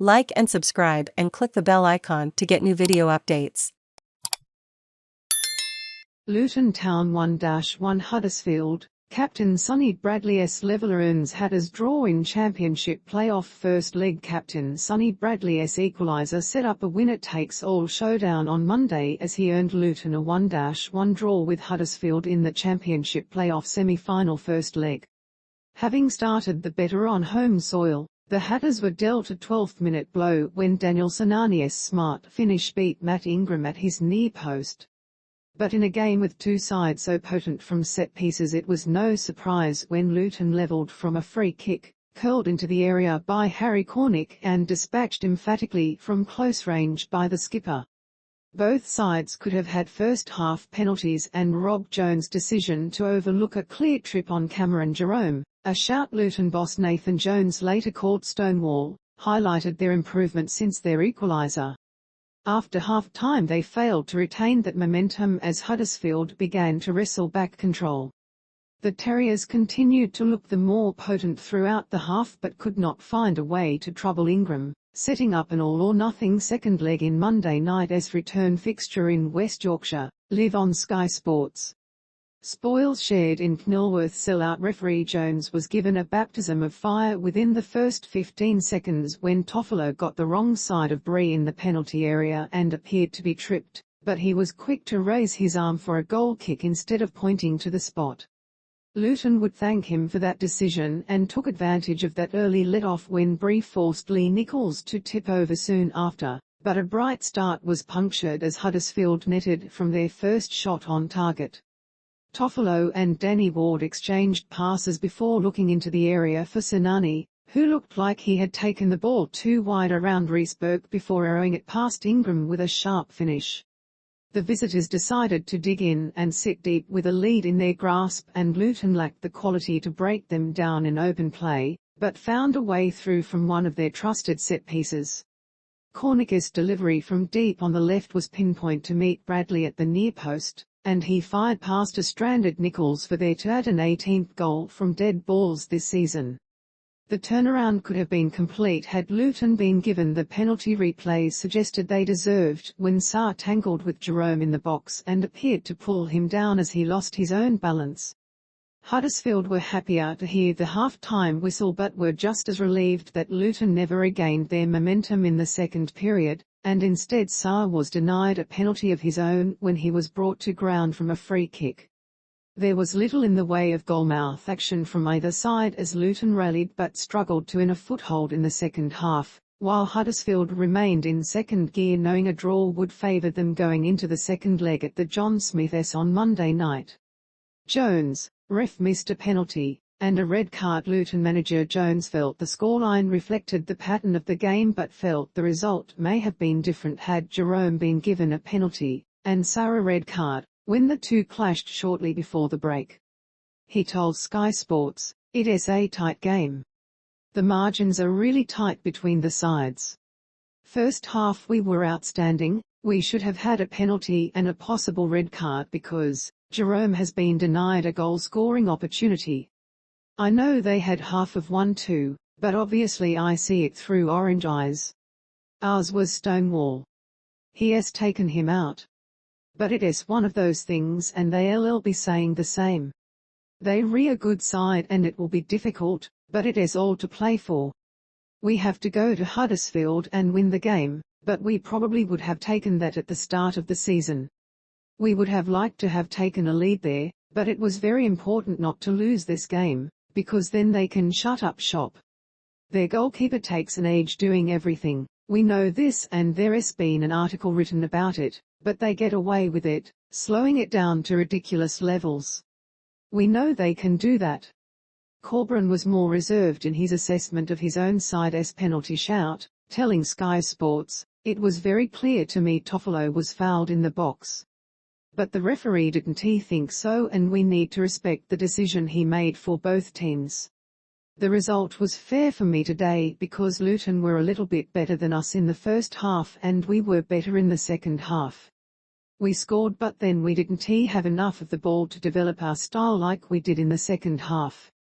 Like and subscribe and click the bell icon to get new video updates. Luton Town 1-1 Huddersfield. Captain Sonny Bradley's leveller earns Hatters draw in Championship playoff first leg. Captain Sonny Bradley's equaliser set up a winner-takes-all showdown on Monday as he earned Luton a 1-1 draw with Huddersfield in the Championship playoff semi-final first leg. Having started the better on home soil, the Hatters were dealt a 12th-minute blow when Daniel Sinani's smart finish beat Matt Ingram at his near post. But in a game with two sides so potent from set pieces, it was no surprise when Luton levelled from a free kick, curled into the area by Harry Cornick and dispatched emphatically from close range by the skipper. Both sides could have had first-half penalties, and Rob Jones' decision to overlook a clear trip on Cameron Jerome, a shout Luton boss Nathan Jones later called stonewall, highlighted their improvement since their equaliser. After half-time they failed to retain that momentum as Huddersfield began to wrestle back control. The Terriers continued to look the more potent throughout the half but could not find a way to trouble Ingram, setting up an all-or-nothing second leg in Monday night's return fixture in West Yorkshire, live on Sky Sports. Spoils shared in Kenilworth. Sellout referee Jones was given a baptism of fire within the first 15 seconds when Toffolo got the wrong side of Bree in the penalty area and appeared to be tripped, but he was quick to raise his arm for a goal kick instead of pointing to the spot. Luton would thank him for that decision and took advantage of that early let-off when Bree forced Lee Nicholls to tip over soon after, but a bright start was punctured as Huddersfield netted from their first shot on target. Toffolo and Danny Ward exchanged passes before looking into the area for Sinani, who looked like he had taken the ball too wide around Reece Burke before arrowing it past Ingram with a sharp finish. The visitors decided to dig in and sit deep with a lead in their grasp, and Luton lacked the quality to break them down in open play, but found a way through from one of their trusted set pieces. Cornick's delivery from deep on the left was pinpoint to meet Bradley at the near post, and he fired past a stranded Nicholls for their 218th goal from dead balls this season. The turnaround could have been complete had Luton been given the penalty replays suggested they deserved when Sarr tangled with Jerome in the box and appeared to pull him down as he lost his own balance. Huddersfield were happier to hear the half-time whistle but were just as relieved that Luton never regained their momentum in the second period, and instead Sarr was denied a penalty of his own when he was brought to ground from a free kick. There was little in the way of goalmouth action from either side as Luton rallied but struggled to earn a foothold in the second half, while Huddersfield remained in second gear knowing a draw would favour them going into the second leg at the John Smith's on Monday night. Jones, ref missed a penalty and a red card. Luton manager Jones felt the scoreline reflected the pattern of the game but felt the result may have been different had Jerome been given a penalty and Sarr a red card, when the two clashed shortly before the break. He told Sky Sports, "It's a tight game. The margins are really tight between the sides. First half we were outstanding, we should have had a penalty and a possible red card because Jerome has been denied a goal-scoring opportunity. I know they had half of one too, but obviously I see it through orange eyes. Ours was stonewall. He has taken him out. But it is one of those things and they'll be saying the same. They're a good side and it will be difficult, but it is all to play for. We have to go to Huddersfield and win the game, but we probably would have taken that at the start of the season. We would have liked to have taken a lead there, but it was very important not to lose this game, because then they can shut up shop. Their goalkeeper takes an age doing everything, we know this and there's been an article written about it, but they get away with it, slowing it down to ridiculous levels. We know they can do that." Corcoran was more reserved in his assessment of his own side's penalty shout, telling Sky Sports, "It was very clear to me Toffolo was fouled in the box. But the referee didn't think so and we need to respect the decision he made for both teams. The result was fair for me today because Luton were a little bit better than us in the first half and we were better in the second half. We scored but then we didn't have enough of the ball to develop our style like we did in the second half.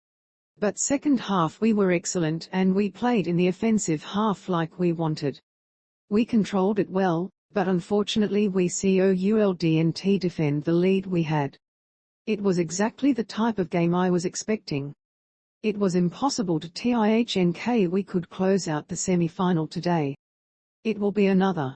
But second half we were excellent and we played in the offensive half like we wanted. We controlled it well, but unfortunately we couldn't defend the lead we had. It was exactly the type of game I was expecting. It was impossible to think we could close out the semi-final today. It will be another